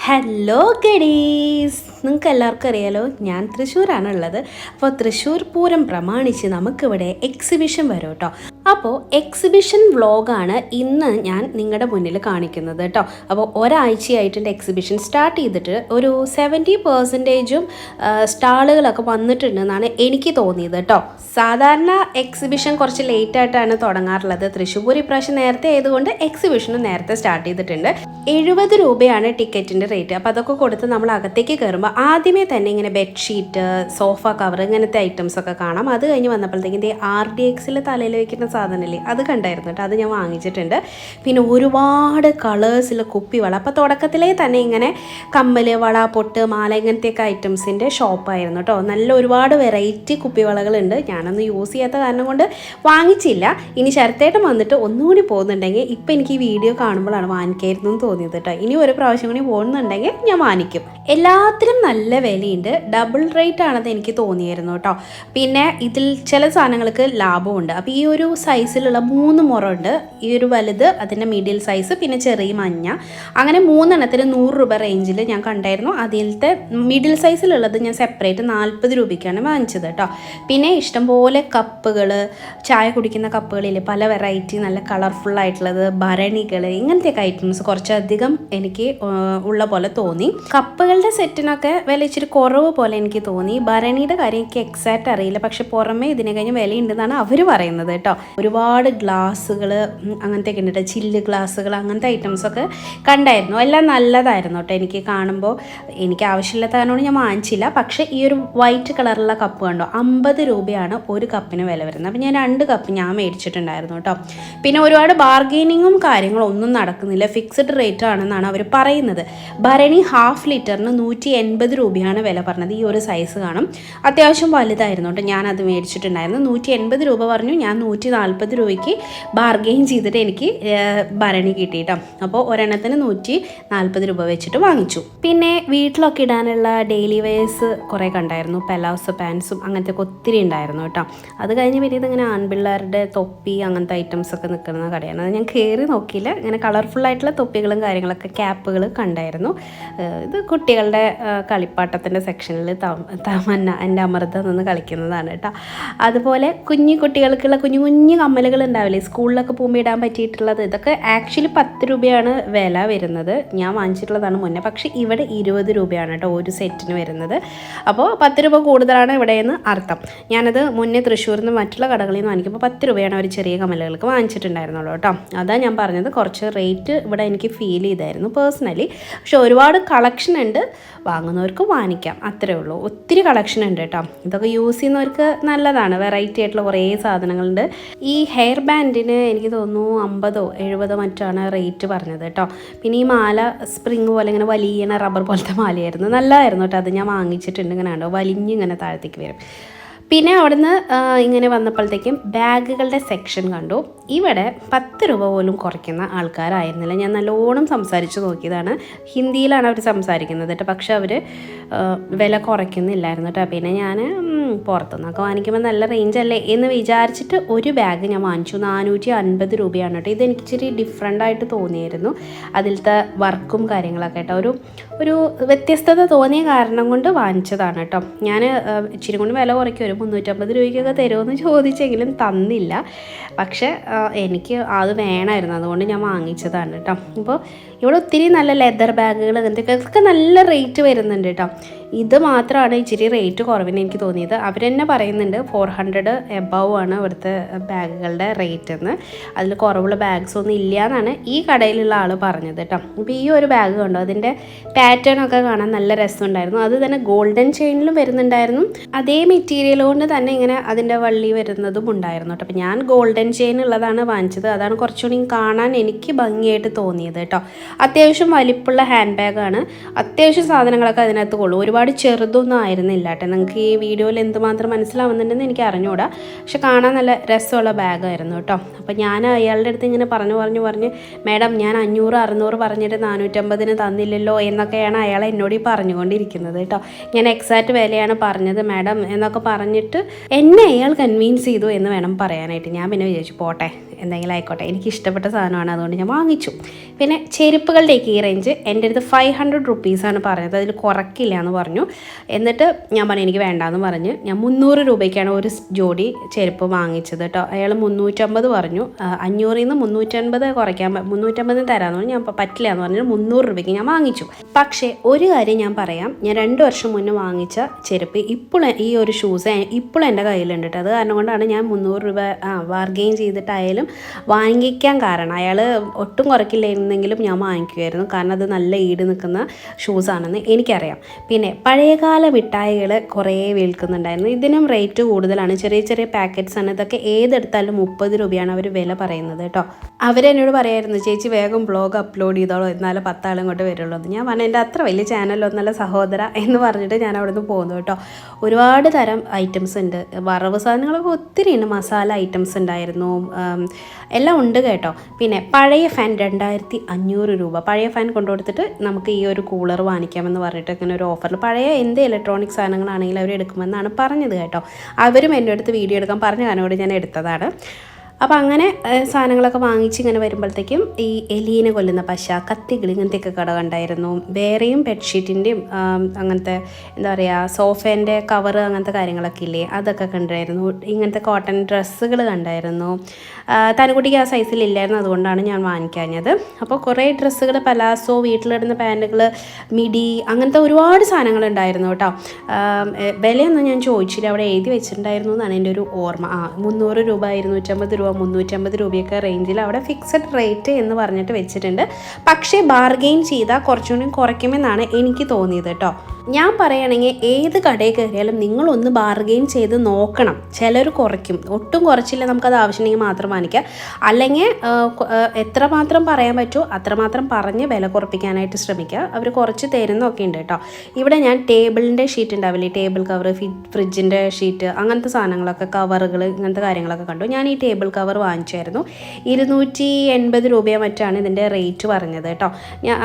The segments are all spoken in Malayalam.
ഹലോ ഗഡീസ്, നിങ്ങൾക്ക് എല്ലാവർക്കും അറിയാലോ ഞാൻ തൃശ്ശൂരാണുള്ളത്. അപ്പോൾ തൃശ്ശൂർ പൂരം പ്രമാണിച്ച് നമുക്കിവിടെ എക്സിബിഷൻ വരും കേട്ടോ. അപ്പോൾ എക്സിബിഷൻ വ്ളോഗാണ് ഇന്ന് ഞാൻ നിങ്ങളുടെ മുന്നിൽ കാണിക്കുന്നത് കേട്ടോ. അപ്പോൾ ഒരാഴ്ചയായിട്ടുണ്ട് എക്സിബിഷൻ സ്റ്റാർട്ട് ചെയ്തിട്ട്. ഒരു 70% സ്റ്റാളുകളൊക്കെ വന്നിട്ടുണ്ടെന്നാണ് എനിക്ക് തോന്നിയത് കേട്ടോ. സാധാരണ എക്സിബിഷൻ കുറച്ച് ലേറ്റായിട്ടാണ് തുടങ്ങാറുള്ളത്. തൃശ്ശൂർ ഇപ്രാവശ്യം നേരത്തെ ആയതുകൊണ്ട് എക്സിബിഷനും നേരത്തെ സ്റ്റാർട്ട് ചെയ്തിട്ടുണ്ട്. 70 രൂപയാണ് ടിക്കറ്റിൻ്റെ റേറ്റ്. അപ്പോൾ അതൊക്കെ കൊടുത്ത് നമ്മൾ അകത്തേക്ക് കയറുമ്പോൾ ആദ്യമേ തന്നെ ഇങ്ങനെ ബെഡ്ഷീറ്റ്, സോഫ കവർ, ഇങ്ങനത്തെ ഐറ്റംസ് ഒക്കെ കാണാം. അത് കഴിഞ്ഞ് വന്നപ്പോഴത്തേക്കും RDXൽ തലയിൽ വയ്ക്കുന്ന സാധനമില്ലേ, അത് കണ്ടായിരുന്നു കേട്ടോ. അത് ഞാൻ വാങ്ങിച്ചിട്ടുണ്ട്. പിന്നെ ഒരുപാട് കളേഴ്സിൽ കുപ്പിവള. അപ്പോൾ തുടക്കത്തിലേ തന്നെ ഇങ്ങനെ കമ്മൽ, വള, പൊട്ട്, മാല ഇങ്ങനത്തെയൊക്കെ ഐറ്റംസിൻ്റെ ഷോപ്പായിരുന്നു കേട്ടോ. നല്ല ഒരുപാട് വെറൈറ്റി കുപ്പിവളകളുണ്ട്. ഞാനൊന്നും യൂസ് ചെയ്യാത്ത കാരണം കൊണ്ട് വാങ്ങിച്ചില്ല. ഇനി ശരത്തേട്ടം വന്നിട്ട് ഒന്നുകൂടി പോകുന്നുണ്ടെങ്കിൽ ഇപ്പം എനിക്ക് ഈ വീഡിയോ കാണുമ്പോഴാണ് വാങ്ങിക്കായിരുന്നു എന്ന് തോന്നിയത് കേട്ടോ. ഇനി ഒരു പ്രാവശ്യം കൂടി പോകുന്നുണ്ടെങ്കിൽ ഞാൻ വാങ്ങിക്കും. എല്ലാത്തിലും നല്ല വിലയുണ്ട്. ഡബിൾ റേറ്റ് ആണെന്ന് എനിക്ക് തോന്നിയായിരുന്നു കേട്ടോ. പിന്നെ ഇതിൽ ചില സാധനങ്ങൾക്ക് ലാഭമുണ്ട്. അപ്പോൾ ഈ ഒരു സൈസിലുള്ള 3 മുറമുണ്ട്. ഈ ഒരു വലുത്, അതിൻ്റെ മിഡിൽ സൈസ്, പിന്നെ ചെറിയ മഞ്ഞ, അങ്ങനെ 3 എണ്ണത്തിന് 100 രൂപ റേഞ്ചിൽ ഞാൻ കണ്ടായിരുന്നു. അതിലത്തെ മിഡിൽ സൈസിലുള്ളത് ഞാൻ സെപ്പറേറ്റ് 40 രൂപയ്ക്കാണ് വാങ്ങിച്ചത് കേട്ടോ. പിന്നെ ഇഷ്ടംപോലെ കപ്പുകൾ, ചായ കുടിക്കുന്ന കപ്പുകളിൽ പല വെറൈറ്റി നല്ല കളർഫുൾ ആയിട്ടുള്ളത്, ഭരണികൾ, ഇങ്ങനത്തെയൊക്കെ ഐറ്റംസ് കുറച്ചധികം എനിക്ക് ഉള്ള പോലെ തോന്നി. കപ്പുകളുടെ സെറ്റിനൊക്കെ വില ഇച്ചിരി കുറവ് പോലെ എനിക്ക് തോന്നി. ഭരണിയുടെ കാര്യം എനിക്ക് എക്സാക്റ്റ് അറിയില്ല, പക്ഷെ പുറമേ ഇതിനെ കഴിഞ്ഞ് വിലയുണ്ടെന്നാണ് അവർ പറയുന്നത് കേട്ടോ. ഒരുപാട് ഗ്ലാസ്സുകൾ അങ്ങനത്തെയൊക്കെ ഉണ്ട്, ചില്ല് ഗ്ലാസ്സുകൾ, അങ്ങനത്തെ ഐറ്റംസൊക്കെ കണ്ടായിരുന്നു. എല്ലാം നല്ലതായിരുന്നു കേട്ടോ. എനിക്ക് കാണുമ്പോൾ എനിക്ക് ആവശ്യമില്ലാത്ത കാരണം ഞാൻ വാങ്ങിച്ചില്ല. പക്ഷേ ഈ ഒരു വൈറ്റ് കളറുള്ള കപ്പ് കണ്ടോ, 50 രൂപയാണ് ഒരു കപ്പിന് വില വരുന്നത്. അപ്പോൾ ഞാൻ 2 കപ്പ് ഞാൻ മേടിച്ചിട്ടുണ്ടായിരുന്നു കേട്ടോ. പിന്നെ ഒരുപാട് ബാർഗെയിനിങ്ങും കാര്യങ്ങളും ഒന്നും നടക്കുന്നില്ല, ഫിക്സഡ് റേറ്റ് ആണെന്നാണ് അവർ പറയുന്നത്. ഭരണി ഹാഫ് ലിറ്ററിന് 180 രൂപയാണ് വില പറഞ്ഞത്. ഈ ഒരു സൈസ് കാണും, അത്യാവശ്യം വലുതായിരുന്നു കേട്ടോ. ഞാനത് മേടിച്ചിട്ടുണ്ടായിരുന്നു. 180 രൂപ പറഞ്ഞു. ഞാൻ 140 രൂപയ്ക്ക് ബാർഗെയിൻ ചെയ്തിട്ട് എനിക്ക് ഭരണി കിട്ടി കേട്ടോ. അപ്പോൾ ഒരെണ്ണത്തിന് 140 രൂപ വെച്ചിട്ട് വാങ്ങിച്ചു. പിന്നെ വീട്ടിലൊക്കെ ഇടാനുള്ള ഡെയിലി വെയേഴ്സ് കുറേ കണ്ടായിരുന്നു. പെലാസ് പാൻസും അങ്ങനത്തെ ഒത്തിരി ഉണ്ടായിരുന്നു കേട്ടോ. അത് കഴിഞ്ഞ് പിന്നെ ഇതിങ്ങനെ ആൺപിള്ളേരുടെ തൊപ്പി അങ്ങനത്തെ ഐറ്റംസൊക്കെ നിൽക്കുന്ന കടയാണ്. അത് ഞാൻ കയറി നോക്കിയില്ല. ഇങ്ങനെ കളർഫുള്ളായിട്ടുള്ള തൊപ്പികളും കാര്യങ്ങളൊക്കെ, ക്യാപ്പുകൾ കണ്ടായിരുന്നു. ഇത് കുട്ടികളുടെ കളിപ്പാട്ടത്തിൻ്റെ സെക്ഷനിൽ തമന്ന എൻ്റെ അമൃത നിന്ന് കളിക്കുന്നതാണ് കേട്ടോ. അതുപോലെ കുഞ്ഞു കുട്ടികൾക്കുള്ള കുഞ്ഞു കുഞ്ഞു കമ്മലുകൾ ഉണ്ടാവില്ലേ, സ്കൂളിലൊക്കെ പോകുമ്പോൾ ഇടാൻ പറ്റിയിട്ടുള്ളത്. ഇതൊക്കെ ആക്ച്വലി 10 രൂപയാണ് വില വരുന്നത്. ഞാൻ വാങ്ങിച്ചിട്ടുള്ളതാണ് മുന്നേ. പക്ഷേ ഇവിടെ 20 രൂപയാണ് കേട്ടോ ഒരു സെറ്റിന് വരുന്നത്. അപ്പോൾ 10 രൂപ കൂടുതലാണ് ഇവിടെയെന്ന് അർത്ഥം. ഞാനത് മുന്നേ തൃശ്ശൂരിൽ നിന്ന് മറ്റുള്ള കടകളിൽ നിന്ന് വാങ്ങിക്കുമ്പോൾ 10 രൂപയാണ് ഒരു ചെറിയ കമ്മലുകൾക്ക് വാങ്ങിച്ചിട്ടുണ്ടായിരുന്നുള്ളൂ കേട്ടോ. അതാണ് ഞാൻ പറഞ്ഞത്, കുറച്ച് റേറ്റ് ഇവിടെ എനിക്ക് ഫീൽ ചെയ്തായിരുന്നു പേഴ്സണലി. പക്ഷെ ഒരുപാട് കളക്ഷൻ ഉണ്ട്, വാങ്ങുന്നവർക്ക് വാങ്ങിക്കാം, അത്രേ ഉള്ളൂ. ഒത്തിരി കളക്ഷൻ ഉണ്ട് കേട്ടോ. ഇതൊക്കെ യൂസ് ചെയ്യുന്നവർക്ക് നല്ലതാണ്. വെറൈറ്റി ആയിട്ടുള്ള കുറേ സാധനങ്ങളുണ്ട്. ഈ ഹെയർ ബാൻഡിന് എനിക്ക് തോന്നുന്നു 50 70 മറ്റാണ് റേറ്റ് പറഞ്ഞത് കേട്ടോ. പിന്നെ ഈ മാല സ്പ്രിങ് പോലെ ഇങ്ങനെ വലിയ റബ്ബർ പോലത്തെ മാലയായിരുന്നു, നല്ലതായിരുന്നു കേട്ടോ. അത് ഞാൻ വാങ്ങിച്ചിട്ടുണ്ട്. ഇങ്ങനെ കണ്ടോ, വലിഞ്ഞിങ്ങനെ താഴത്തേക്ക് വരും. പിന്നെ അവിടുന്ന് ഇങ്ങനെ വന്നപ്പോഴത്തേക്കും ബാഗുകളുടെ സെക്ഷൻ കണ്ടു. ഇവിടെ 10 രൂപ പോലും കുറയ്ക്കുന്ന ആൾക്കാരായിരുന്നില്ല. ഞാൻ നല്ലോണം സംസാരിച്ച് നോക്കിയതാണ്. ഹിന്ദിയിലാണ് അവർ സംസാരിക്കുന്നത് കേട്ടോ. പക്ഷെ അവർ വില കുറയ്ക്കുന്നില്ലായിരുന്നു കേട്ടോ. പിന്നെ ഞാൻ പുറത്തുനിന്നൊക്കെ വാങ്ങിക്കുമ്പോൾ നല്ല റേഞ്ച് അല്ലേ എന്ന് വിചാരിച്ചിട്ട് ഒരു ബാഗ് ഞാൻ വാങ്ങിച്ചു. 450 രൂപയാണ് കേട്ടോ. ഇതെനിക്ക് ഇച്ചിരി ഡിഫറെൻ്റ് ആയിട്ട് തോന്നിയായിരുന്നു. അതിലത്തെ വർക്കും കാര്യങ്ങളൊക്കെ കേട്ടോ. ഒരു വ്യത്യസ്തത തോന്നിയ കാരണം കൊണ്ട് വാങ്ങിച്ചതാണ് കേട്ടോ. ഞാൻ ഇച്ചിരി കൊണ്ട് വില കുറയ്ക്കും, ഒരു 350 രൂപയ്ക്കൊക്കെ തരുമെന്ന് ചോദിച്ചെങ്കിലും തന്നില്ല. പക്ഷേ എനിക്ക് അത് വേണമായിരുന്നു, അതുകൊണ്ട് ഞാൻ വാങ്ങിച്ചതാണ് കേട്ടോ. ഇപ്പോൾ ഇവിടെ ഒത്തിരി നല്ല ലെതർ ബാഗുകൾ അങ്ങനത്തെയൊക്കെ നല്ല റേറ്റ് വരുന്നുണ്ട് കേട്ടോ. ഇത് മാത്രമാണ് ഇച്ചിരി റേറ്റ് കുറവിന് എനിക്ക് തോന്നിയത്. അവർ തന്നെ പറയുന്നുണ്ട് 400 എബവ് ആണ് ഇവിടുത്തെ ബാഗുകളുടെ റേറ്റ് എന്ന്. അതിൽ കുറവുള്ള ബാഗ്സ് ഒന്നും ഇല്ല എന്നാണ് ഈ കടയിലുള്ള ആൾ പറഞ്ഞത് കേട്ടോ. അപ്പോൾ ഈ ഒരു ബാഗ് കണ്ടോ, അതിൻ്റെ പാറ്റേൺ ഒക്കെ കാണാൻ നല്ല രസമുണ്ടായിരുന്നു. അത് തന്നെ ഗോൾഡൻ ചെയിനിലും വരുന്നുണ്ടായിരുന്നു. അതേ മെറ്റീരിയൽ കൊണ്ട് തന്നെ ഇങ്ങനെ അതിൻ്റെ വള്ളി വരുന്നതും ഉണ്ടായിരുന്നു കേട്ടോ. അപ്പോൾ ഞാൻ ഗോൾഡൻ ചെയിൻ ഉള്ളതാണ് വാങ്ങിച്ചത്. അതാണ് കുറച്ചുകൂടി കാണാൻ എനിക്ക് ഭംഗിയായിട്ട് തോന്നിയത് കേട്ടോ. അത്യാവശ്യം വലിപ്പുള്ള ഹാൻഡ് ബാഗാണ്. അത്യാവശ്യം സാധനങ്ങളൊക്കെ അതിനകത്ത് കൊള്ളും. ഒരുപാട് ചെറുതൊന്നും ആയിരുന്നില്ല കേട്ടോ. നിങ്ങൾക്ക് ഈ വീഡിയോയിൽ എന്തുമാത്രം മനസ്സിലാവുന്നുണ്ടെന്ന് എനിക്ക് അറിഞ്ഞുകൂടാ. പക്ഷെ കാണാൻ നല്ല രസമുള്ള ബാഗായിരുന്നു കേട്ടോ. അപ്പോൾ ഞാൻ അയാളുടെ അടുത്ത് ഇങ്ങനെ പറഞ്ഞ് മാഡം ഞാൻ 500 600 പറഞ്ഞിട്ട് 450 തന്നില്ലല്ലോ എന്നൊക്കെയാണ് അയാൾ എന്നോട് പറഞ്ഞുകൊണ്ടിരിക്കുന്നത് കേട്ടോ. ഞാൻ എക്സാക്റ്റ് വിലയാണ് പറഞ്ഞത് മാഡം എന്നൊക്കെ പറഞ്ഞിട്ട് എന്നെ അയാൾ കൺവിൻസ് ചെയ്തു എന്ന് വേണം പറയാനായിട്ട്. ഞാൻ പിന്നെ വിചാരിച്ചു പോട്ടെ, എന്തെങ്കിലും ആയിക്കോട്ടെ, എനിക്ക് ഇഷ്ടപ്പെട്ട സാധനമാണ്, അതുകൊണ്ട് ഞാൻ വാങ്ങിച്ചു. പിന്നെ ചെരുപ്പ് ചെരുപ്പുകളുടെയൊക്കെ ഈ റേഞ്ച് എൻ്റെ അടുത്ത് 500 റുപ്പീസാണ് പറഞ്ഞത്, അതിൽ കുറയ്ക്കില്ല എന്ന് പറഞ്ഞു. എന്നിട്ട് ഞാൻ പറഞ്ഞു എനിക്ക് വേണ്ടാന്ന് പറഞ്ഞ് ഞാൻ 300 രൂപയ്ക്കാണ് ഒരു ജോഡി ചെരുപ്പ് വാങ്ങിച്ചത് കേട്ടോ. അയാൾ 350 പറഞ്ഞു. 500 നിന്ന് 350 കുറയ്ക്കാൻ 350 തരാമെന്ന് പറഞ്ഞു. ഞാൻ പറ്റില്ല എന്ന് പറഞ്ഞു 300 രൂപയ്ക്ക് ഞാൻ വാങ്ങിച്ചു. പക്ഷേ ഒരു കാര്യം ഞാൻ പറയാം, ഞാൻ 2 വർഷം മുന്നേ വാങ്ങിച്ച ചെരുപ്പ് ഇപ്പോൾ ഈ ഒരു ഷൂസ് ഇപ്പോൾ എൻ്റെ കയ്യിലുണ്ട് കേട്ടോ. അത് കാരണം കൊണ്ടാണ് ഞാൻ 300 രൂപ ബാർഗെയിൻ ചെയ്തിട്ടായാലും വാങ്ങിക്കാൻ കാരണം. അയാൾ ഒട്ടും കുറയ്ക്കില്ലെന്നെങ്കിലും ഞാൻ വാങ്ങിക്കുമായിരുന്നു, കാരണം അത് നല്ല ഈട് നിൽക്കുന്ന ഷൂസാണെന്ന് എനിക്കറിയാം. പിന്നെ പഴയകാല മിഠായികൾ കുറേ വിൽക്കുന്നുണ്ടായിരുന്നു. ഇതിനും റേറ്റ് കൂടുതലാണ്, ചെറിയ ചെറിയ പാക്കറ്റ്സ് ആണ്. ഇതൊക്കെ ഏതെടുത്താലും 30 രൂപയാണ് അവർ വില പറയുന്നത് കേട്ടോ. അവരെന്നോട് പറയായിരുന്നു ചേച്ചി വേഗം ബ്ലോഗ് അപ്ലോഡ് ചെയ്തോളൂ എന്നാലും 10 ആളും ഇങ്ങോട്ട് വരുള്ളൂ എന്ന്. ഞാൻ പറഞ്ഞു എൻ്റെ അത്ര വലിയ ചാനലൊന്നല്ല സഹോദര എന്ന് പറഞ്ഞിട്ട് ഞാൻ അവിടെ നിന്ന് പോകുന്നു കേട്ടോ. ഒരുപാട് തരം ഐറ്റംസ് ഉണ്ട്, വറവ് സാധനങ്ങളൊക്കെ ഒത്തിരി ഉണ്ട്, മസാല ഐറ്റംസ് ഉണ്ടായിരുന്നു, എല്ലാം ഉണ്ട് കേട്ടോ. പിന്നെ പഴയ ഫാൻ 2500 രൂപ, പഴയ ഫാൻ കൊണ്ടുകൊടുത്തിട്ട് നമുക്ക് ഈ ഒരു കൂളർ വാങ്ങിക്കാമെന്ന് പറഞ്ഞിട്ട് ഇങ്ങനെ ഒരു ഓഫറിൽ പഴയ എന്ത് ഇലക്ട്രോണിക് സാധനങ്ങളാണെങ്കിലും അവർ എടുക്കുമെന്നാണ് പറഞ്ഞത് കേട്ടോ. അവരും എൻ്റെ അടുത്ത് വീഡിയോ എടുക്കാൻ പറഞ്ഞ കാരണോട് ഞാൻ എടുത്തതാണ്. അപ്പോൾ അങ്ങനെ സാധനങ്ങളൊക്കെ വാങ്ങിച്ച് ഇങ്ങനെ വരുമ്പോഴത്തേക്കും ഈ എലീനെ കൊല്ലുന്ന പശ, കത്തികൾ, ഇങ്ങനത്തെയൊക്കെ കട കണ്ടായിരുന്നു. വേറെയും ബെഡ്ഷീറ്റിൻ്റെയും അങ്ങനത്തെ എന്താ പറയുക സോഫേൻ്റെ കവറ് അങ്ങനത്തെ കാര്യങ്ങളൊക്കെ ഇല്ലേ അതൊക്കെ കണ്ടായിരുന്നു. ഇങ്ങനത്തെ കോട്ടൺ ഡ്രസ്സുകൾ കണ്ടായിരുന്നു. തനുകുട്ടിക്ക് ആ സൈസിലില്ലായിരുന്നു, അതുകൊണ്ടാണ് ഞാൻ വാങ്ങിക്കാഞ്ഞത്. അപ്പോൾ കുറേ ഡ്രസ്സുകൾ, പലാസോ, വീട്ടിലിടുന്ന പാൻറ്റുകൾ, മിഡി, അങ്ങനത്തെ ഒരുപാട് സാധനങ്ങളുണ്ടായിരുന്നു കേട്ടോ. വിലയൊന്നും ഞാൻ ചോദിച്ചില്ല, അവിടെ എഴുതി വെച്ചിട്ടുണ്ടായിരുന്നു എന്നാണ് എൻ്റെ ഒരു ഓർമ്മ. 300 രൂപ, 250 രൂപ, 350 രൂപയൊക്കെ റേഞ്ചിൽ അവിടെ ഫിക്സഡ് റേറ്റ് എന്ന് പറഞ്ഞിട്ട് വെച്ചിട്ടുണ്ട്. പക്ഷേ ബാർഗെയിൻ ചെയ്താൽ കുറച്ചുകൂടി കുറയ്ക്കുമെന്നാണ് എനിക്ക് തോന്നിയത് കേട്ടോ. ഞാൻ പറയുകയാണെങ്കിൽ ഏത് കടയിൽ കയറിയാലും നിങ്ങളൊന്ന് ബാർഗെയിൻ ചെയ്ത് നോക്കണം. ചിലർ കുറയ്ക്കും, ഒട്ടും കുറച്ചില്ല നമുക്കത് ആവശ്യമുണ്ടെങ്കിൽ മാത്രം വാങ്ങിക്കുക, അല്ലെങ്കിൽ എത്രമാത്രം പറയാൻ പറ്റുമോ അത്രമാത്രം പറഞ്ഞ് വില കുറപ്പിക്കാനായിട്ട് ശ്രമിക്കുക. അവർ കുറച്ച് തരുന്നൊക്കെ ഉണ്ട് കേട്ടോ. ഇവിടെ ഞാൻ ടേബിളിൻ്റെ ഷീറ്റ് ഉണ്ടാവില്ലേ, ടേബിൾ കവർ, ഫ്രിഡ്ജിൻ്റെ ഷീറ്റ്, അങ്ങനത്തെ സാധനങ്ങളൊക്കെ, കവറുകൾ, ഇങ്ങനത്തെ കാര്യങ്ങളൊക്കെ കണ്ടു. ഞാൻ ഈ ടേബിൾ കവർ വാങ്ങിച്ചായിരുന്നു. 280 രൂപയോ മറ്റാണ് ഇതിൻ്റെ റേറ്റ് പറഞ്ഞത് കേട്ടോ.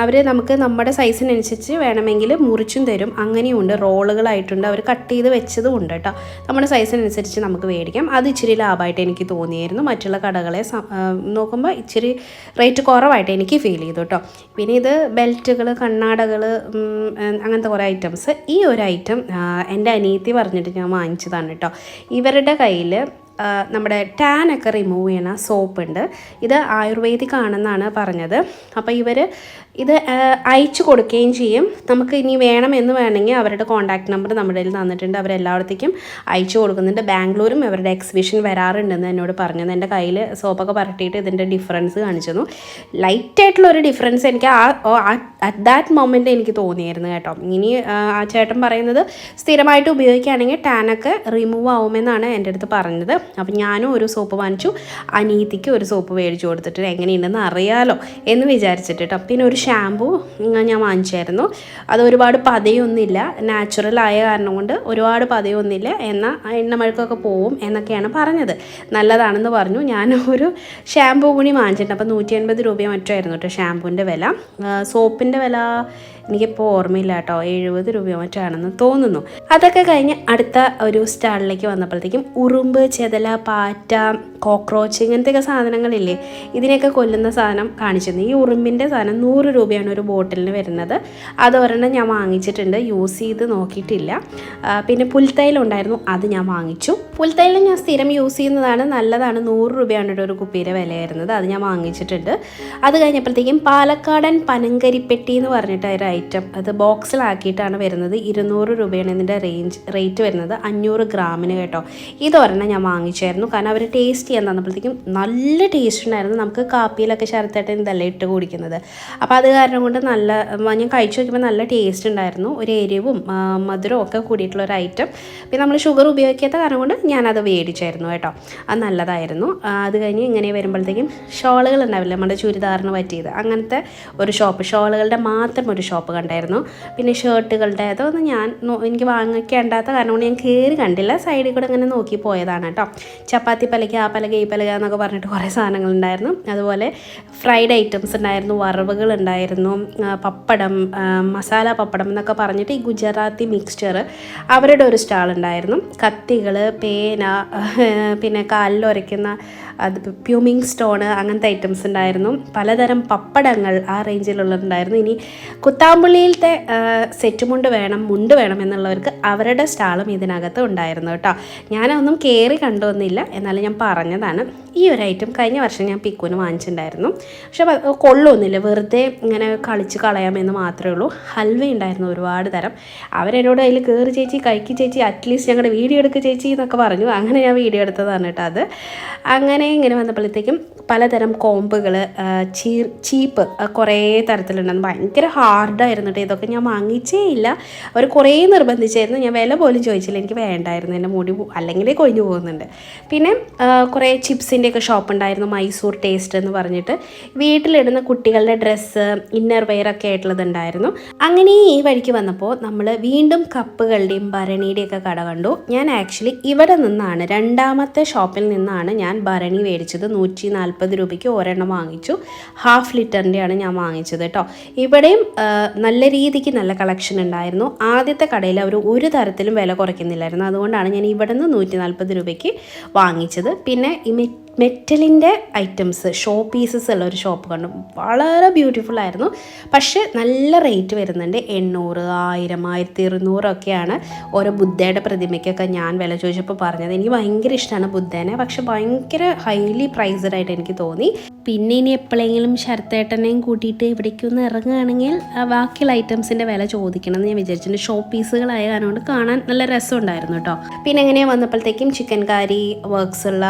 അവർ നമുക്ക് നമ്മുടെ സൈസിനനുസരിച്ച് വേണമെങ്കിൽ മുറിച്ചും തരും, അങ്ങനെയുണ്ട്. റോളുകളായിട്ടുണ്ട്, അവർ കട്ട് ചെയ്ത് വെച്ചതും ഉണ്ട് കേട്ടോ. നമ്മുടെ സൈസിനനുസരിച്ച് നമുക്ക് മേടിക്കാം. അത് ഇച്ചിരി ലാഭമായിട്ട് എനിക്ക് തോന്നിയായിരുന്നു. മറ്റുള്ള കടകളെ നോക്കുമ്പോൾ ഇച്ചിരി റേറ്റ് കുറവായിട്ട് എനിക്ക് ഫീൽ ചെയ്തു കേട്ടോ. പിന്നെ ഇത് ബെൽറ്റുകൾ, കണ്ണാടകൾ, അങ്ങനത്തെ കുറേ ഐറ്റംസ്. ഈ ഒരു ഐറ്റം എൻ്റെ അനിയത്തി പറഞ്ഞിട്ട് ഞാൻ വാങ്ങിച്ചതാണ് കേട്ടോ. ഇവരുടെ കയ്യിൽ നമ്മുടെ ടാനൊക്കെ റിമൂവ് ചെയ്യണ സോപ്പുണ്ട്. ഇത് ആയുർവേദിക് ആണെന്നാണ് പറഞ്ഞത്. അപ്പോൾ ഇവർ ഇത് അയച്ചു കൊടുക്കുകയും ചെയ്യും. നമുക്ക് ഇനി വേണമെന്ന് വേണമെങ്കിൽ അവരുടെ കോൺടാക്റ്റ് നമ്പർ നമ്മുടെ കയ്യിൽ തന്നിട്ടുണ്ട്, അവരെല്ലായിടത്തേക്കും അയച്ചു കൊടുക്കുന്നുണ്ട്. ബാംഗ്ലൂരും അവരുടെ എക്സിബിഷൻ വരാറുണ്ടെന്ന് എന്നോട് പറഞ്ഞത്. എൻ്റെ കയ്യിൽ സോപ്പൊക്കെ പരട്ടിയിട്ട് ഇതിൻ്റെ ഡിഫറൻസ് കാണിച്ചു തന്നു. ലൈറ്റായിട്ടുള്ളൊരു ഡിഫറൻസ് എനിക്ക് അറ്റ് ദാറ്റ് മൊമെൻറ്റ് എനിക്ക് തോന്നിയായിരുന്നു കേട്ടോ. ഇനി ആ ചേട്ടൻ പറയുന്നത് സ്ഥിരമായിട്ട് ഉപയോഗിക്കുകയാണെങ്കിൽ ടാനൊക്കെ റിമൂവ് ആവുമെന്നാണ് എൻ്റെ അടുത്ത് പറഞ്ഞത്. അപ്പം ഞാനും ഒരു സോപ്പ് വാങ്ങിച്ചു, അനീതിക്ക് ഒരു സോപ്പ് മേടിച്ചു കൊടുത്തിട്ട് എങ്ങനെയുണ്ടെന്ന് അറിയാലോ എന്ന് വിചാരിച്ചിട്ട് കേട്ടോ. പിന്നെ ഒരു ഷാമ്പൂ ഞാൻ വാങ്ങിച്ചായിരുന്നു. അത് ഒരുപാട് പതയൊന്നുമില്ല, നാച്ചുറൽ ആയ കാരണം കൊണ്ട് ഒരുപാട് പതയൊന്നുമില്ല, എന്നാൽ എണ്ണമഴുക്കൊക്കെ പോവും എന്നൊക്കെയാണ് പറഞ്ഞത്. നല്ലതാണെന്ന് പറഞ്ഞു. ഞാൻ ഒരു ഷാമ്പൂ കൂടി വാങ്ങിച്ചിട്ടുണ്ട്. അപ്പോൾ 180 രൂപയോ മറ്റോ ആയിരുന്നു കേട്ടോ ഷാമ്പൂവിൻ്റെ വില. സോപ്പിൻ്റെ വില എനിക്കിപ്പോൾ ഓർമ്മയില്ല കേട്ടോ, 70 രൂപയോ മറ്റോ ആണെന്ന് തോന്നുന്നു. അതൊക്കെ കഴിഞ്ഞ് അടുത്ത ഒരു സ്റ്റാളിലേക്ക് വന്നപ്പോഴത്തേക്കും ഉറുമ്പ്, ചെതല, പാറ്റ, കോക്രോച്ച്, ഇങ്ങനത്തെയൊക്കെ സാധനങ്ങളില്ലേ, ഇതിനെയൊക്കെ കൊല്ലുന്ന സാധനം കാണിച്ചിരുന്നു. ഈ ഉറുമ്പിൻ്റെ സാധനം 100 രൂപയാണ് ഒരു ബോട്ടിലിന് വരുന്നത്. അത് ഒരെണ്ണം ഞാൻ വാങ്ങിച്ചിട്ടുണ്ട്, യൂസ് ചെയ്ത് നോക്കിയിട്ടില്ല. പിന്നെ പുൽത്തൈലം ഉണ്ടായിരുന്നു, അത് ഞാൻ വാങ്ങിച്ചു. പുൽത്തൈലം ഞാൻ സ്ഥിരം യൂസ് ചെയ്യുന്നതാണ്, നല്ലതാണ്. 100 രൂപയാണ് ഒരു കുപ്പിയുടെ വില വരുന്നത്, അത് ഞാൻ വാങ്ങിച്ചിട്ടുണ്ട്. അത് കഴിഞ്ഞപ്പോഴത്തേക്കും പാലക്കാടൻ പനങ്കരിപ്പെട്ടി എന്ന് പറഞ്ഞിട്ട് ഒരു ഐറ്റം, അത് ബോക്സിലാക്കിയിട്ടാണ് വരുന്നത്. 200 രൂപയാണ് ഇതിൻ്റെ റേറ്റ് വരുന്നത്, 500 ഗ്രാമിന് കേട്ടോ. ഇതൊരെണ്ണം ഞാൻ വാങ്ങിച്ചായിരുന്നു, കാരണം അവർ ടേസ്റ്റ് ചെയ്യാൻ തന്നപ്പോഴത്തേക്കും നല്ല ടേസ്റ്റ് ഉണ്ടായിരുന്നു. നമുക്ക് കാപ്പിയിലൊക്കെ ശരത്തായിട്ട് ഇതല്ല ഇട്ട് കുടിക്കുന്നത്. അപ്പോൾ അത് കാരണം കൊണ്ട് ഞാൻ കഴിച്ചു നോക്കിയപ്പോൾ നല്ല ടേസ്റ്റ് ഉണ്ടായിരുന്നു. ഒരു എരിവും മധുരവും ഒക്കെ കൂടിയിട്ടുള്ളൊരു ഐറ്റം. പിന്നെ നമ്മൾ ഷുഗർ ഉപയോഗിക്കാത്ത കാരണം കൊണ്ട് ഞാനത് മേടിച്ചായിരുന്നു കേട്ടോ. അത് നല്ലതായിരുന്നു. അത് കഴിഞ്ഞ് ഇങ്ങനെ വരുമ്പോഴത്തേക്കും ഷോളുകൾ ഉണ്ടാവില്ല, നമ്മുടെ ചുരിദാറിന് പറ്റിയത്, അങ്ങനത്തെ ഒരു ഷോപ്പ്, ഷോളുകളുടെ മാത്രം ഒരു ഷോപ്പ് ഷോപ്പ് കണ്ടായിരുന്നു. പിന്നെ ഷർട്ടുകളുടെ അതൊന്നും എനിക്ക് വാങ്ങിക്കേണ്ടാത്ത കാരണം കൊണ്ട് ഞാൻ കയറി കണ്ടില്ല, സൈഡിൽ കൂടെ അങ്ങനെ നോക്കി പോയതാണ് കേട്ടോ. ചപ്പാത്തി പലക, ആ പലക, ഈ പലക എന്നൊക്കെ പറഞ്ഞിട്ട് കുറേ സാധനങ്ങളുണ്ടായിരുന്നു. അതുപോലെ ഫ്രൈഡ് ഐറ്റംസ് ഉണ്ടായിരുന്നു, വറവുകൾ ഉണ്ടായിരുന്നു, പപ്പടം, മസാല പപ്പടം എന്നൊക്കെ പറഞ്ഞിട്ട് ഈ ഗുജറാത്തി മിക്സ്ചർ അവരുടെ ഒരു സ്റ്റാൾ ഉണ്ടായിരുന്നു. കത്തികൾ, പേന, പിന്നെ കാലിലൊരയ്ക്കുന്ന അത് പ്യൂമിങ് സ്റ്റോണ്, അങ്ങനത്തെ ഐറ്റംസ് ഉണ്ടായിരുന്നു. പലതരം പപ്പടങ്ങൾ ആ റേഞ്ചിലുള്ളതുണ്ടായിരുന്നു. ഇനി കുത്താമ്പുള്ളിയിലത്തെ സെറ്റ് മുണ്ട് വേണം എന്നുള്ളവർക്ക് അവരുടെ സ്റ്റാളും ഇതിനകത്ത് ഉണ്ടായിരുന്നു കേട്ടോ. ഞാനൊന്നും കയറി കണ്ടൊന്നുമില്ല, എന്നാലും ഞാൻ പറഞ്ഞതാണ്. ഈ ഒരു ഐറ്റം കഴിഞ്ഞ വർഷം ഞാൻ പിക്കുവിന് വാങ്ങിച്ചിട്ടുണ്ടായിരുന്നു. പക്ഷെ കൊള്ളൊന്നുമില്ല, വെറുതെ ഇങ്ങനെ കളിച്ച് കളയാമെന്ന് മാത്രമേ ഉള്ളൂ. ഹൽവ ഉണ്ടായിരുന്നു ഒരുപാട് തരം. അവരെന്നോട് അതിൽ കയറി ചേച്ചി, കഴിക്ക് ചേച്ചി, അറ്റ്ലീസ്റ്റ് ഞങ്ങളുടെ വീഡിയോ എടുക്കുക ചേച്ചി എന്നൊക്കെ പറഞ്ഞു. അങ്ങനെ ഞാൻ വീഡിയോ എടുത്തതാണ് കേട്ടോ അത്. അങ്ങനെ ഇങ്ങനെ വന്നപ്പോഴത്തേക്കും പലതരം കോമ്പുകൾ, ചീപ്പ് കുറേ തരത്തിലുണ്ടെന്ന്. ഭയങ്കര ഹാർഡായിരുന്നു കേട്ടോ. ഇതൊക്കെ ഞാൻ വാങ്ങിച്ചേ ഇല്ല. അവർ കുറേ നിർബന്ധിച്ചായിരുന്നു. ഞാൻ വില പോലും ചോദിച്ചില്ല, എനിക്ക് വേണ്ടായിരുന്നു, എൻ്റെ മുടി അല്ലെങ്കിലേ കൊഴിഞ്ഞു പോകുന്നുണ്ട്. പിന്നെ കുറേ ചിപ്സിൻ്റെയൊക്കെ ഷോപ്പ് ഉണ്ടായിരുന്നു, മൈസൂർ ടേസ്റ്റ് എന്ന് പറഞ്ഞിട്ട്. വീട്ടിലിടുന്ന കുട്ടികളുടെ ഡ്രസ്സ്, ഇന്നർ വെയർ ഒക്കെ ആയിട്ടുള്ളതുണ്ടായിരുന്നു. അങ്ങനെ ഈ വഴിക്ക് വന്നപ്പോൾ നമ്മൾ വീണ്ടും കപ്പുകളുടെയും ഭരണിയുടെയൊക്കെ കട കണ്ടു. ഞാൻ ആക്ച്വലി ഇവിടെ നിന്നാണ്, രണ്ടാമത്തെ ഷോപ്പിൽ നിന്നാണ് ഞാൻ ഭരണി മേടിച്ചത്. 140 രൂപയ്ക്ക് ഒരെണ്ണം വാങ്ങിച്ചു. 1/2 ലിറ്ററിൻ്റെയാണ് ഞാൻ വാങ്ങിച്ചത് കേട്ടോ. ഇവിടെയും നല്ല രീതിക്ക് നല്ല കളക്ഷൻ ഉണ്ടായിരുന്നു. ആദ്യത്തെ കടയിൽ അവർ ഒരു തരത്തിലും വില കുറയ്ക്കുന്നില്ലായിരുന്നു. അതുകൊണ്ടാണ് ഞാൻ ഇവിടെ നിന്ന് 140 രൂപയ്ക്ക് വാങ്ങിച്ചത്. പിന്നെ ഈ മെറ്റലിൻ്റെ ഐറ്റംസ്, ഷോ പീസസ് ഉള്ള ഒരു ഷോപ്പ് കണ്ടു. വളരെ ബ്യൂട്ടിഫുൾ ആയിരുന്നു. പക്ഷേ നല്ല റേറ്റ് വരുന്നുണ്ട്. 800, 1000, 1200 ഒക്കെയാണ് ഓരോ ബുദ്ധയുടെ പ്രതിമയ്ക്കൊക്കെ ഞാൻ വില ചോദിച്ചപ്പോൾ പറഞ്ഞത്. എനിക്ക് ഭയങ്കര ഇഷ്ടമാണ് ബുദ്ധേനെ, പക്ഷെ ഭയങ്കര ഹൈലി പ്രൈസ്ഡ് ആയിട്ട് എനിക്ക് തോന്നി. പിന്നെ ഇനി എപ്പോഴെങ്കിലും ശരത്തേട്ടനെയും കൂട്ടിയിട്ട് ഇവിടേക്കൊന്ന് ഇറങ്ങുകയാണെങ്കിൽ ബാക്കിയുള്ള ഐറ്റംസിൻ്റെ വില ചോദിക്കണം എന്ന് ഞാൻ വിചാരിച്ചിട്ടുണ്ട്. ഷോ പീസുകളായ കാരണം കൊണ്ട് കാണാൻ നല്ല രസമുണ്ടായിരുന്നു കേട്ടോ. പിന്നെ എങ്ങനെയാണ് വന്നപ്പോഴത്തേക്കും ചിക്കൻ കാരി വർക്ക്സ് ഉള്ള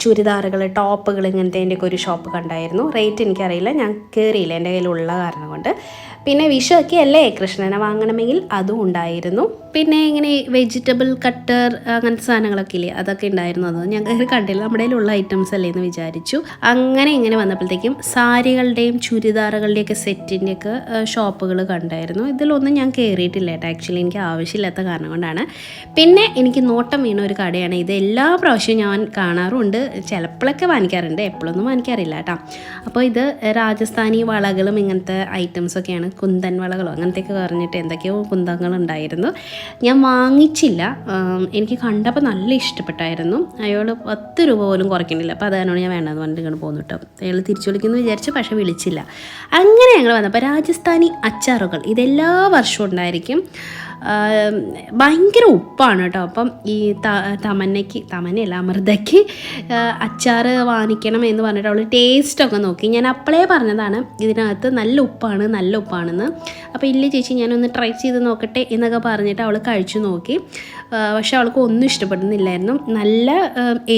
ചുരിദാറുകൾ, ടോപ്പുകൾ, ഇങ്ങനത്തേൻ്റെയൊക്കെ ഒരു ഷോപ്പ് കണ്ടായിരുന്നു. റേറ്റ് എനിക്കറിയില്ല, ഞാൻ കയറിയില്ല, എൻ്റെ കയ്യിലുള്ള കാരണം കൊണ്ട്. പിന്നെ വിഷുവൊക്കെ അല്ലേ, കൃഷ്ണനെ വാങ്ങണമെങ്കിൽ അതും ഉണ്ടായിരുന്നു. പിന്നെ ഇങ്ങനെ വെജിറ്റബിൾ കട്ടർ അങ്ങനത്തെ സാധനങ്ങളൊക്കെ ഇല്ലേ, അതൊക്കെ ഉണ്ടായിരുന്നു. അത് ഞാൻ കയറി കണ്ടില്ല, നമ്മുടെ കയ്യിലുള്ള ഐറ്റംസ് അല്ലേ എന്ന് വിചാരിച്ചു. അങ്ങനെ ഇങ്ങനെ വന്നപ്പോഴത്തേക്കും സാരികളുടെയും ചുരിദാറുകളുടെയൊക്കെ സെറ്റിൻ്റെയൊക്കെ ഷോപ്പുകൾ കണ്ടായിരുന്നു. ഇതിലൊന്നും ഞാൻ കയറിയിട്ടില്ല കേട്ടോ, ആക്ച്വലി എനിക്ക് ആവശ്യമില്ലാത്ത കാരണം കൊണ്ടാണ്. പിന്നെ എനിക്ക് നോട്ടം വീണ ഒരു കടയാണ് ഇത്. എല്ലാ പ്രാവശ്യവും ഞാൻ കാണാറുണ്ട്, ചിലപ്പോഴൊക്കെ വാങ്ങിക്കാറുണ്ട്, എപ്പോഴൊന്നും വാങ്ങിക്കാറില്ല കേട്ടോ. അപ്പോൾ ഇത് രാജസ്ഥാനി വളകളും ഇങ്ങനത്തെ ഐറ്റംസൊക്കെയാണ്, കുന്തൻ വളകളോ അങ്ങനത്തെയൊക്കെ പറഞ്ഞിട്ട് എന്തൊക്കെയോ കുന്തങ്ങളുണ്ടായിരുന്നു. ഞാൻ വാങ്ങിച്ചില്ല, എനിക്ക് കണ്ടപ്പോൾ നല്ല ഇഷ്ടപ്പെട്ടായിരുന്നു. അയാൾ 10 രൂപ പോലും കുറയ്ക്കണില്ല. അപ്പോൾ അതാണ് ഞാൻ വേണ്ടതെന്ന് പറഞ്ഞിട്ട് ഇങ്ങനെ പോകുന്നു കേട്ടോ. അയാൾ തിരിച്ചു വിളിക്കുന്നു വിചാരിച്ചു, പക്ഷേ വിളിച്ചില്ല. അങ്ങനെ ഞങ്ങൾ വന്നപ്പോൾ രാജസ്ഥാനി അച്ചാറുകൾ ഇതെല്ലാ വർഷവും ഉണ്ടായിരിക്കും. ഭയങ്കര ഉപ്പാണ് കേട്ടോ. അപ്പം ഈ തമന്നയല്ല അമൃതയ്ക്ക് അച്ചാർ വാങ്ങിക്കണം എന്ന് പറഞ്ഞിട്ട് അവൾ ടേസ്റ്റൊക്കെ നോക്കി. ഞാൻ അപ്പോഴേ പറഞ്ഞതാണ് ഇതിനകത്ത് നല്ല ഉപ്പാണെന്ന്. അപ്പോൾ ഇല്ല ചേച്ചി ഞാനൊന്ന് ട്രൈ ചെയ്ത് നോക്കട്ടെ എന്നൊക്കെ പറഞ്ഞിട്ട് അവൾ കഴിച്ചു നോക്കി. പക്ഷെ അവൾക്ക് ഒന്നും ഇഷ്ടപ്പെടുന്നില്ലായിരുന്നു. നല്ല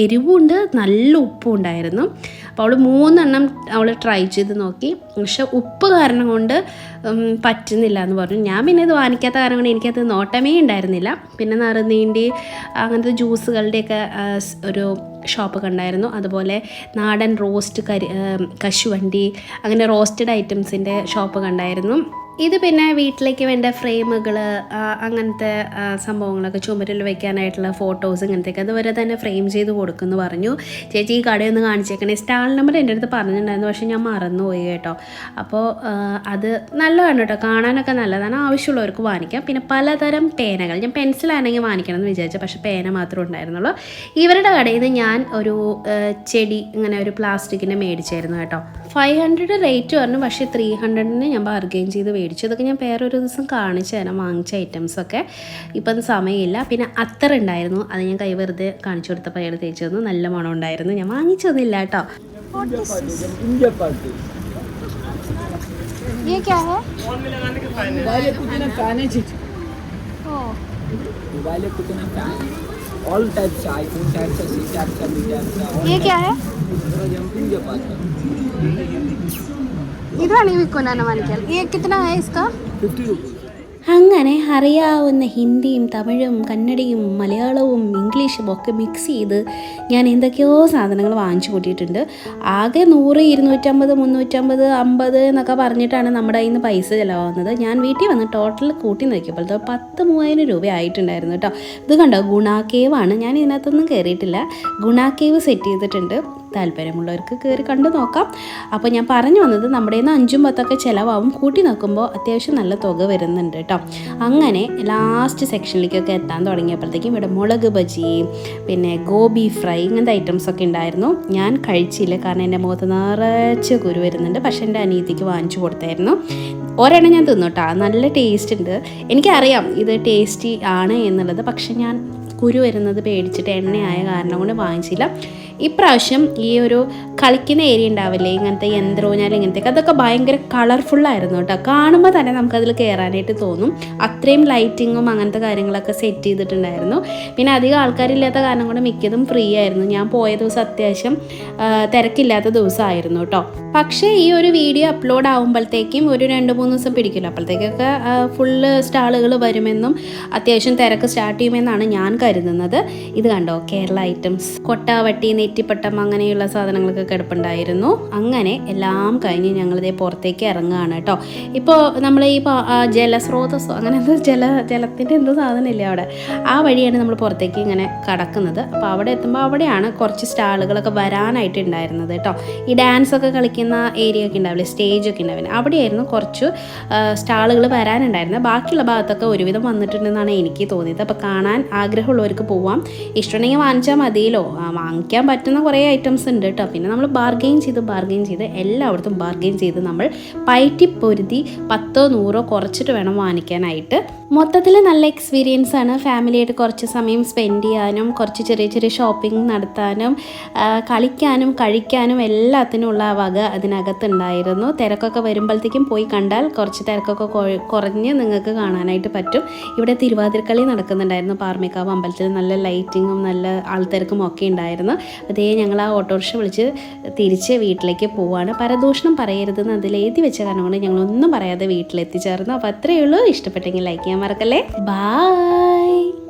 എരിവുണ്ട്, നല്ല ഉപ്പും ഉണ്ടായിരുന്നു. അപ്പോൾ അവൾ 3 എണ്ണം അവൾ ട്രൈ ചെയ്ത് നോക്കി. പക്ഷെ ഉപ്പ് കാരണം കൊണ്ട് പറ്റുന്നില്ല എന്ന് പറഞ്ഞു. ഞാൻ പിന്നെ ഇത് വാങ്ങിക്കാത്ത കാരണം കൊണ്ട് എനിക്കത് നോട്ടമേ ഉണ്ടായിരുന്നില്ല. പിന്നെ നറുനീണ്ടി അങ്ങനത്തെ ജ്യൂസുകളുടെയൊക്കെ ഒരു ഷോപ്പ് കണ്ടായിരുന്നു. അതുപോലെ നാടൻ റോസ്റ്റ് കശുവണ്ടി അങ്ങനെ റോസ്റ്റഡ് ഐറ്റംസിൻ്റെ ഷോപ്പ് കണ്ടായിരുന്നു. ഇത് പിന്നെ വീട്ടിലേക്ക് വേണ്ട ഫ്രെയിമുകൾ അങ്ങനത്തെ സംഭവങ്ങളൊക്കെ ചുമരിൽ വയ്ക്കാനായിട്ടുള്ള ഫോട്ടോസ് ഇങ്ങനത്തെയൊക്കെ അതുവരെ തന്നെ ഫ്രെയിം ചെയ്ത് കൊടുക്കുമെന്ന് പറഞ്ഞു. ചേച്ചി ഈ കടയൊന്ന് കാണിച്ചേക്കണേ. സ്റ്റാൾ നമ്പർ എൻ്റെ അടുത്ത് പറഞ്ഞിട്ടുണ്ടായിരുന്നു, പക്ഷേ ഞാൻ മറന്നുപോയി കേട്ടോ. അപ്പോൾ അത് നല്ലതാണ് കേട്ടോ, കാണാനൊക്കെ നല്ലതാണ്, ആവശ്യമുള്ളവർക്ക് വാങ്ങിക്കാം. പിന്നെ പലതരം പേനകൾ, ഞാൻ പെൻസിലാണെങ്കിൽ വാങ്ങിക്കണം എന്ന് വിചാരിച്ചു, പക്ഷേ പേന മാത്രമേ ഉണ്ടായിരുന്നുള്ളൂ. ഇവരുടെ കടയിൽ നിന്ന് ഞാൻ ഒരു ചെടി ഇങ്ങനെ ഒരു പ്ലാസ്റ്റിക്കിൻ്റെ മേടിച്ചായിരുന്നു കേട്ടോ. 500 റേറ്റ് പറഞ്ഞു, പക്ഷേ 300-ന് ഞാൻ ബാർഗെയിൻ ചെയ്ത് മേടിച്ചു. ഇതൊക്കെ ഞാൻ വേറൊരു ദിവസം കാണിച്ചു തരാം, വാങ്ങിച്ച ഐറ്റംസൊക്കെ. ഇപ്പം സമയമില്ല. പിന്നെ അത്തർ ഉണ്ടായിരുന്നു, അത് ഞാൻ കൈ വെറുതെ കാണിച്ചു കൊടുത്തപ്പോൾ അയാൾ തേച്ച് തന്നു. നല്ല മണം ഉണ്ടായിരുന്നു. ഞാൻ വാങ്ങിച്ചൊന്നുമില്ല കേട്ടോ. All types, iPhone types, C types, B types. ये क्या है? जंपिंग के पास इधर नहीं विको ना वानिकल। ये कितना है इसका? 50 रुपीज़. അങ്ങനെ അറിയാവുന്ന ഹിന്ദിയും തമിഴും കന്നഡയും മലയാളവും ഇംഗ്ലീഷും ഒക്കെ മിക്സ് ചെയ്ത് ഞാൻ എന്തൊക്കെയോ സാധനങ്ങൾ വാങ്ങിച്ചു കൂട്ടിയിട്ടുണ്ട്. ആകെ 100, 250, 350, 50 എന്നൊക്കെ പറഞ്ഞിട്ടാണ് നമ്മുടെ കയ്യിൽ നിന്ന് പൈസ ചിലവാകുന്നത്. ഞാൻ വീട്ടിൽ വന്ന് ടോട്ടൽ കൂട്ടി നോക്കിയപ്പോൾ 10,000 രൂപ ആയിട്ടുണ്ടായിരുന്നു കേട്ടോ. ഇത് കണ്ടോ, ഗുണ കേവാണ്. ഞാൻ ഇതിനകത്തൊന്നും കയറിയിട്ടില്ല. ഗുണ കേവ് സെറ്റ് ചെയ്തിട്ടുണ്ട്. താല്പര്യമുള്ളവർക്ക് കയറി കണ്ടു നോക്കാം. അപ്പോൾ ഞാൻ പറഞ്ഞു വന്നത് നമ്മുടെ നിന്ന് 5, 10 ചിലവാകും. കൂട്ടി നോക്കുമ്പോൾ അത്യാവശ്യം നല്ല തുക വരുന്നുണ്ട് കേട്ടോ. അങ്ങനെ ലാസ്റ്റ് സെക്ഷനിലേക്കൊക്കെ എത്താൻ തുടങ്ങിയപ്പോഴത്തേക്കും ഇവിടെ മുളക് ബജി, പിന്നെ ഗോബി ഫ്രൈ, ഇങ്ങനത്തെ ഐറ്റംസൊക്കെ ഉണ്ടായിരുന്നു. ഞാൻ കഴിച്ചില്ല, കാരണം എൻ്റെ മുഖത്ത് നിറച്ച് കുരു വരുന്നുണ്ട്. പക്ഷേ എൻ്റെ അനിയത്തിക്ക് വാങ്ങിച്ചു കൊടുത്തായിരുന്നു. ഒരെണ്ണം ഞാൻ തിന്നോട്ടാ, നല്ല ടേസ്റ്റ് ഉണ്ട്. എനിക്കറിയാം ഇത് ടേസ്റ്റി ആണ് എന്നുള്ളത്, പക്ഷെ ഞാൻ കുരു വരുന്നത് പേടിച്ചിട്ട് എണ്ണയായ കാരണം കൊണ്ട് വാങ്ങിച്ചില്ല. ഇപ്രാവശ്യം ഈ ഒരു കളിക്കുന്ന ഏരിയ ഉണ്ടാവില്ലേ, ഇങ്ങനത്തെ യന്ത്രോഞ്ഞാൽ ഇങ്ങനത്തെ, അതൊക്കെ ഭയങ്കര കളർഫുള്ളായിരുന്നു കേട്ടോ. കാണുമ്പോൾ തന്നെ നമുക്കതിൽ കയറാനായിട്ട് തോന്നും. അത്രയും ലൈറ്റിങ്ങും അങ്ങനത്തെ കാര്യങ്ങളൊക്കെ സെറ്റ് ചെയ്തിട്ടുണ്ടായിരുന്നു. പിന്നെ അധികം ആൾക്കാരില്ലാത്ത കാരണം കൊണ്ട് മിക്കതും ഫ്രീ ആയിരുന്നു. ഞാൻ പോയ ദിവസം അത്യാവശ്യം തിരക്കില്ലാത്ത ദിവസമായിരുന്നു കേട്ടോ. പക്ഷേ ഈ ഒരു വീഡിയോ അപ്ലോഡ് ആകുമ്പോഴത്തേക്കും ഒരു 2-3 ദിവസം പിടിക്കില്ല. അപ്പോഴത്തേക്കൊക്കെ ഫുള്ള് സ്റ്റാളുകൾ വരുമെന്നും അത്യാവശ്യം തിരക്ക് സ്റ്റാർട്ട് ചെയ്യുമെന്നാണ് ഞാൻ കരുതുന്നത്. ഇത് കണ്ടോ, കേരള ഐറ്റംസ്, കൊട്ടാവട്ടി, നെറ്റിപ്പട്ടം അങ്ങനെയുള്ള സാധനങ്ങളൊക്കെ കിടപ്പുണ്ടായിരുന്നു. അങ്ങനെ എല്ലാം കഴിഞ്ഞ് ഞങ്ങളിതേ പുറത്തേക്ക് ഇറങ്ങുകയാണ് കേട്ടോ. ഇപ്പോൾ നമ്മൾ ഈ ജലസ്രോതസ്സോ അങ്ങനെ എന്തോ ജലത്തിൻ്റെ എന്തോ സാധനമില്ലേ അവിടെ, ആ വഴിയാണ് നമ്മൾ പുറത്തേക്ക് ഇങ്ങനെ കടക്കുന്നത്. അപ്പോൾ അവിടെ എത്തുമ്പോൾ അവിടെയാണ് കുറച്ച് സ്റ്റാളുകളൊക്കെ വരാനായിട്ട് ഉണ്ടായിരുന്നത് കേട്ടോ. ഈ ഡാൻസൊക്കെ കളിക്കുന്ന ഏരിയ ഒക്കെ ഉണ്ടാവില്ലേ, സ്റ്റേജൊക്കെ ഉണ്ടാവില്ല, അവിടെയായിരുന്നു കുറച്ച് സ്റ്റാളുകൾ വരാനുണ്ടായിരുന്നത്. ബാക്കിയുള്ള ഭാഗത്തൊക്കെ ഒരുവിധം വന്നിട്ടുണ്ടെന്നാണ് എനിക്ക് തോന്നിയത്. അപ്പോൾ കാണാൻ ആഗ്രഹമുള്ളവർക്ക് പോവാം, ഇഷ്ടമുണ്ടെങ്കിൽ വാങ്ങിച്ചാൽ മതിയല്ലോ. വാങ്ങിക്കാൻ പറ്റുന്ന കുറേ ഐറ്റംസ് ഉണ്ട് കേട്ടോ. പിന്നെ നമ്മൾ ബാർഗെയിൻ ചെയ്ത് എല്ലായിടത്തും ബാർഗെയിൻ ചെയ്ത് നമ്മൾ പയറ്റി പൊരുതി 10, 100 കുറച്ചിട്ട് വേണം വാങ്ങിക്കാനായിട്ട്. മൊത്തത്തിൽ നല്ല എക്സ്പീരിയൻസ് ആണ്. ഫാമിലിയായിട്ട് കുറച്ച് സമയം സ്പെൻഡ് ചെയ്യാനും കുറച്ച് ചെറിയ ചെറിയ ഷോപ്പിംഗ് നടത്താനും കളിക്കാനും കഴിക്കാനും എല്ലാത്തിനുള്ള വക അതിനകത്തുണ്ടായിരുന്നു. തിരക്കൊക്കെ വരുമ്പോഴത്തേക്കും പോയി കണ്ടാൽ കുറച്ച് തിരക്കൊക്കെ കുറഞ്ഞ് നിങ്ങൾക്ക് കാണാനായിട്ട് പറ്റും. ഇവിടെ തിരുവാതിരക്കളി നടക്കുന്നുണ്ടായിരുന്നു. പാർമേക്കാവ് അമ്പലത്തിൽ നല്ല ലൈറ്റിങ്ങും നല്ല ആൾത്തിരക്കും ഒക്കെ ഉണ്ടായിരുന്നു. അതേ ഞങ്ങൾ ആ ഓട്ടോറിക്ഷ വിളിച്ച് തിരിച്ച് വീട്ടിലേക്ക് പോവുകയാണ്. പരദൂഷണം പറയരുതെന്ന് അതിൽ എഴുതി വെച്ച കാരണം കൊണ്ട് ഞങ്ങളൊന്നും പറയാതെ വീട്ടിലെത്തിച്ചേർന്നു. അപ്പോൾ അത്രയേ ഉള്ളൂ. ഇഷ്ടപ്പെട്ടെങ്കിൽ ലൈക്ക് ചെയ്യാൻ മറക്കല്ലേ. ബൈ.